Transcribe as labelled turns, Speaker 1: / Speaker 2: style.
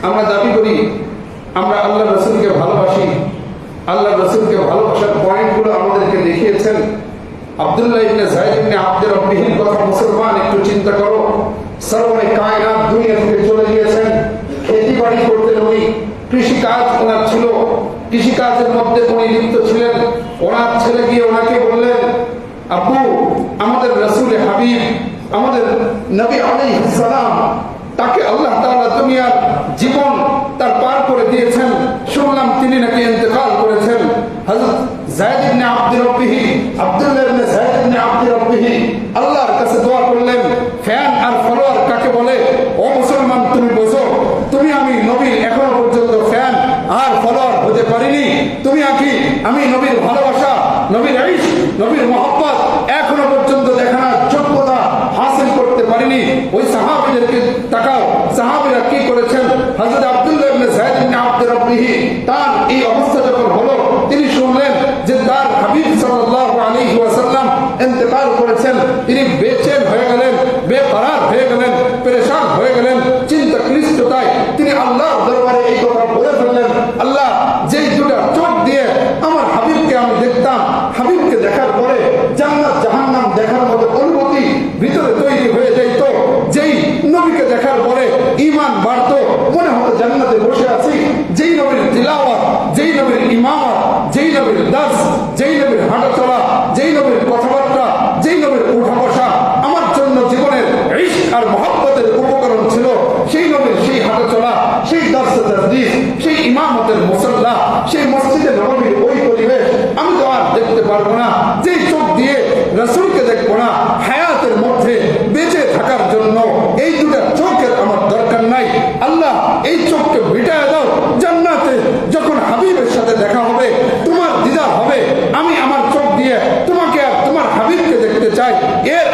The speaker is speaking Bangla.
Speaker 1: আমরা দাবি করি আমরা আল্লাহ রসুলকে ভালোবাসি। আল্লাহ রসুলকে ভালোবাসার পয়েন্টগুলো আমাদেরকে দেখিয়েছেন। আব্দুল্লাহ ইবনে যায়েদ ইবনে আব্দে রব্বিহির কথা মুসলমান একটু চিন্তা করো। সরওয়ারে কায়নাত দুনিয়া থেকে চলে গিয়েছেন। খেতি বাড়ি করতেন উনি, কৃষিকাজ ওনার ছিল, কৃষিকাজের মধ্যে উনি লিপ্ত ছিলেন। ওনার ছেলে গিয়ে ওনাকে বললেন, আব্বু, আমাদের রাসূলে হাবিব, আমাদের নবী আলাইহিস সালাম, তাকে আল্লাহ তাআলা দুনিয়ার জীবন তার পার করে দিয়েছেন, শুনলাম তিনি নাকি ইন্তেকাল করেছেন। হযরত যায়েদ ইবনে আব্দে রব্বিহি, আব্দুল্লাহ ইবনে যায়েদ ইবনে আব্দে রব্বিহি আল্লাহর কাছে দোয়া করলেন। ফ্যান আর ফলোয়ার কাকে বলে? ও মুসলমান, তুমি বোঝো, তুমি আমি নবীর এখনো পর্যন্ত ফ্যান আর ফলোয়ার হতে পারিনি। তুমি আমি নবীর ভালোবাসা, নবীর ইশক, নবীর মহব্বত এখনো পর্যন্ত দেখানোর যোগ্যতা হাসিল করতে পারিনি। ওই সাহাবীদেরকে তাকাও, সাহাবীরা কি করেছেন। হযরত আব্দুল্লাহ ইবনে যায়েদ ইবনে আব্দে রব্বিহি তার এই অবস্থা যখন হলো, তিনি শুনলেন যে তার হাবিব সাল্লাল্লাহু আলাইহি ওয়াসাল্লাম ইন্তেকাল করেছেন। তিনি বেচেন হয়ে গেলেন, বেকরার হয়ে গেলেন, পেরেশান হয়ে গেলেন। চিন্তা ক্লিষ্টতায় তিনি আল্লাহর দরবারে এই কথা বলে ফেললেন, আল্লাহ, যেই দুটা চোখ দিয়ে আমার হাবিবকে আমি দেখতাম, হাবিবকে দেখার পরে জান্নাত জাহান্নাম দেখার মতো অনুভূতি ভিতরে তৈরি হয়ে যাইত, যেই নবীকে দেখার পরে ঈমান বাড়তো, মনে হতো জান্নাতে বসে আছি। যেই নবীর তিলাওয়াত, যেই নবীর ইমামত, যেই নবীর দার্স, যেই নবীর হাঁটা চলা, যেই নবীর কথাবার্তা, যেই নবীর উঠা বসা আমার জন্য জীবনের ইশক আর মহব্বতের উপকরণ ছিল, সেই নবীর সেই হাঁটা চলা, সেই দার্স তাসদিস, সেই ইমামতের মুসাল্লা, সেই মসজিদে নববীর ওই পরিবেশ আমি তো আর দেখতে পারবো না। যেই চোখ দিয়ে রাসূলকে দেখবো না, হায়াতের মধ্যে বেঁচে থাকার জন্য এই দুটা চোখের আমার দরকার নাই। আল্লাহ, এই চোখকে মিটায় দাও। জান্নাতে যখন হাবিবের সাথে দেখা হবে, তোমার দিদার হবে, আমি আমার চোখ দিয়ে তোমাকে আর তোমার হাবিবকে দেখতে চাই। এর